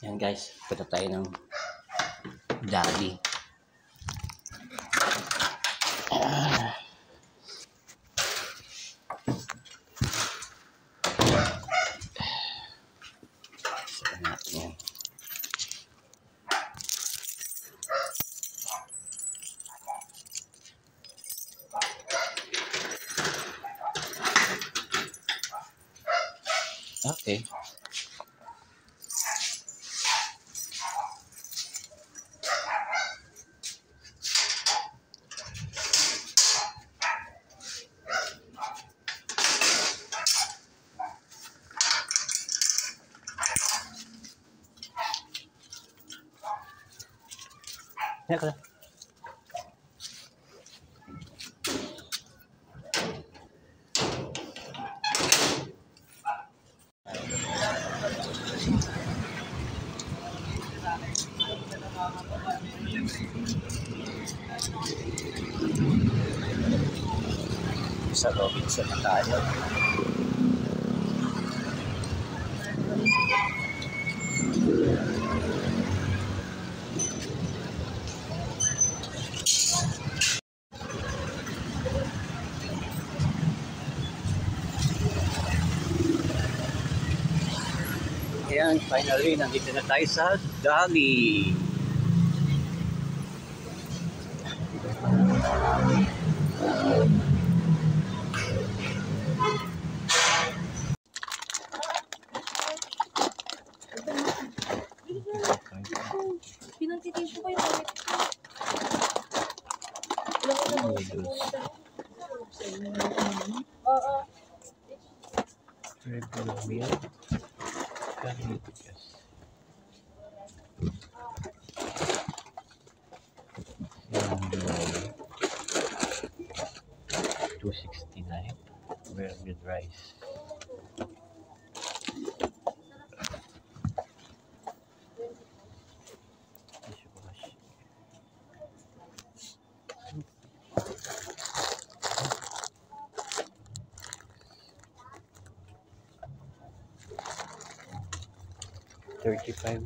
Yan guys, punta tayo ng Dali. Saan natin yan? Okay. Teka. Sa Robinson na tayo. Ayan, finally, nandito na tayo sa Dali. Pinagtitin ko kayo. Oo. Regular meal. Carnitas. $269 with rice. $35.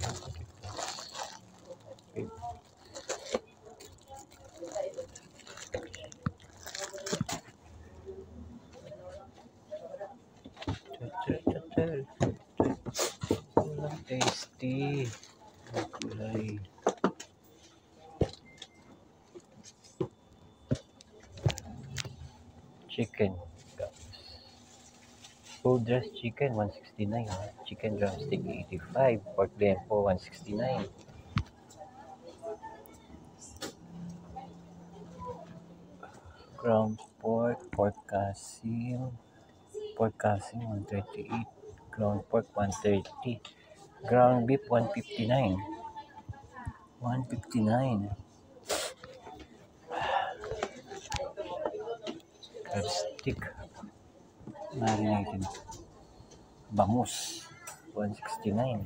Tasty. Kulay. Chicken. Full dress chicken, $169. Chicken drumstick, $85. Pork lempo, $169. Ground pork, pork casing, $138. Ground pork, $130. Ground beef, $159. Crab stick, marinated. Bangus, $169.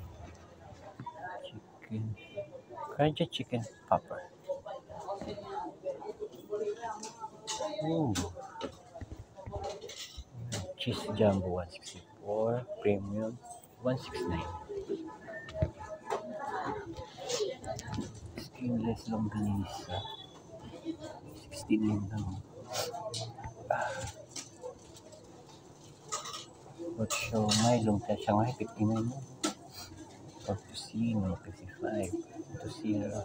Chicken, crunchy chicken popper. Ooh. Cheese jumbo, $164. Premium, $169. Skinless longganisa, $69 lang. But siomai, lumpia Shanghai, $59. Tocino, $55. Tocino.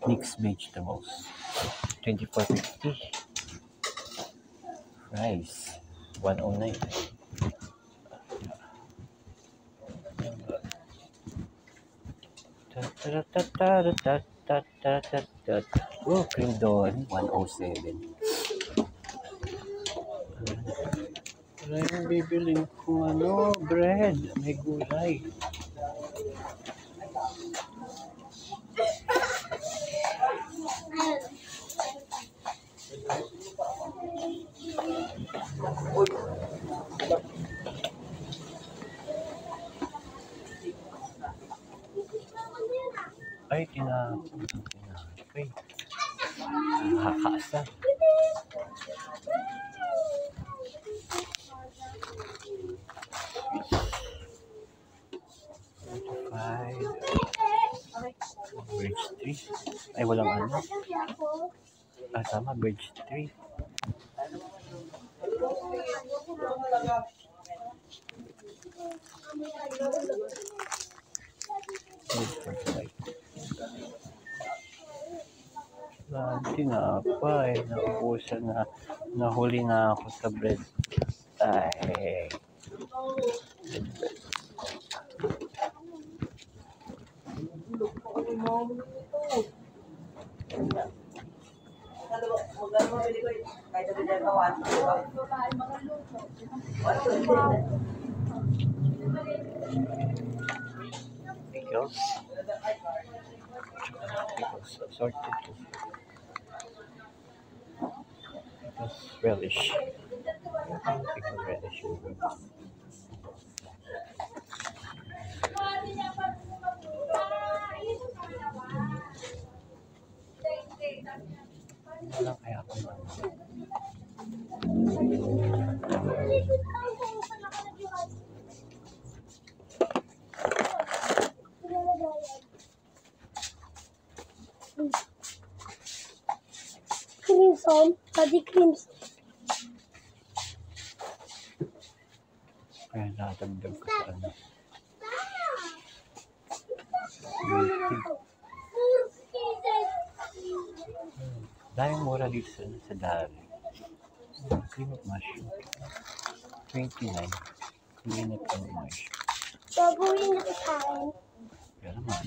Mixed vegetables, $24.50. Rice, $109. Oh, cream doon, $107. Wala yung bibilin ko bread, may gulay. Ay, tinapay. Okay. Nakakaasa. Five. Bridge 3. Ay, walang ano. Tama, bridge 3. Hindi nga pa eh. Naubusan na. Nahuli na ako sa bread. Ay. Pickles. Pickles assorted. Pickles relish. Pickle relish. Wala kaya ako man. Creams on, pati creams. Kaya natagdag ko sa ano. Daming mura dito sa Dari. Cream of mushroom. 29. Cream of mushroom. Gagawin na kain. Kaya naman.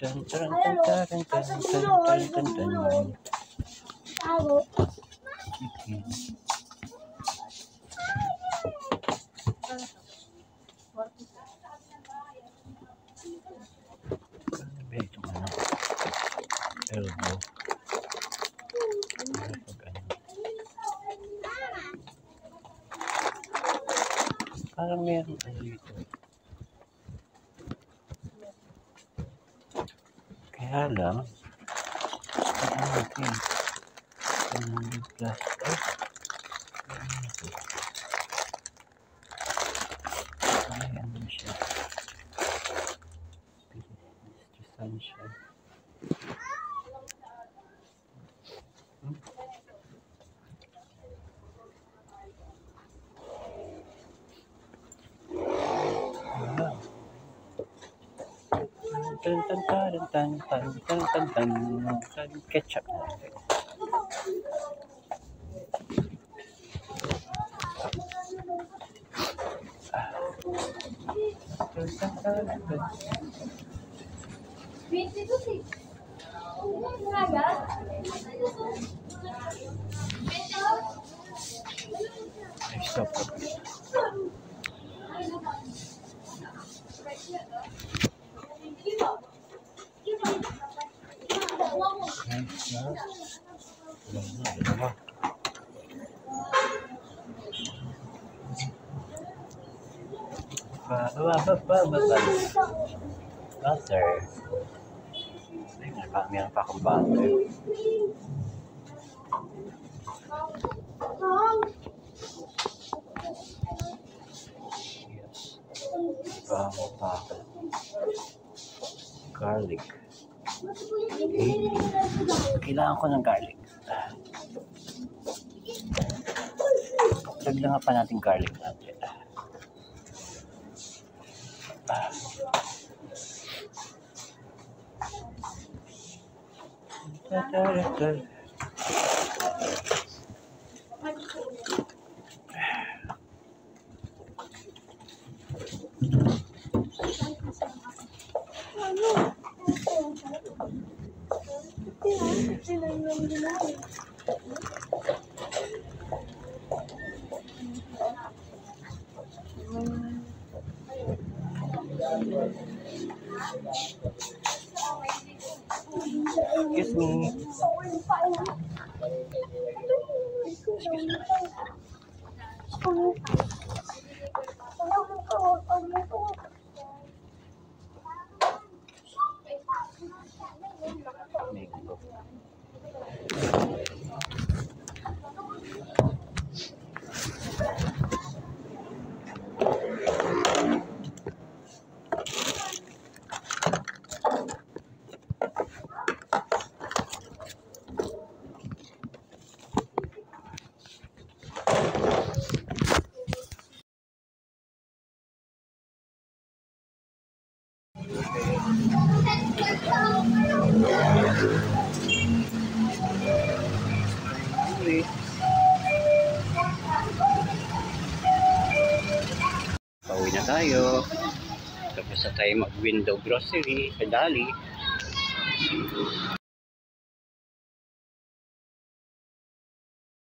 Tan tan tan tan tan tan tan tan tan. Tago. Chicken. Ano ba itong ano? Elbow. Parang meron ano dito. Kaya lang, ano natin? 100 plus. Ay, ano siya? Mr. Sunshine. Tan tan tan tan tan tan tan tan tan ketchup. Tan tan tan tan. Ay, stop. Butter. Ay, meron pa akong butter. Yes. Bago pa ako. Garlic. Kailangan ko ng garlic. Dagdagan pa natin garlic natin. Excuse me. Excuse me. Mango. Pauwi na tayo. Tapos na tayo mag-window grocery sa Dali.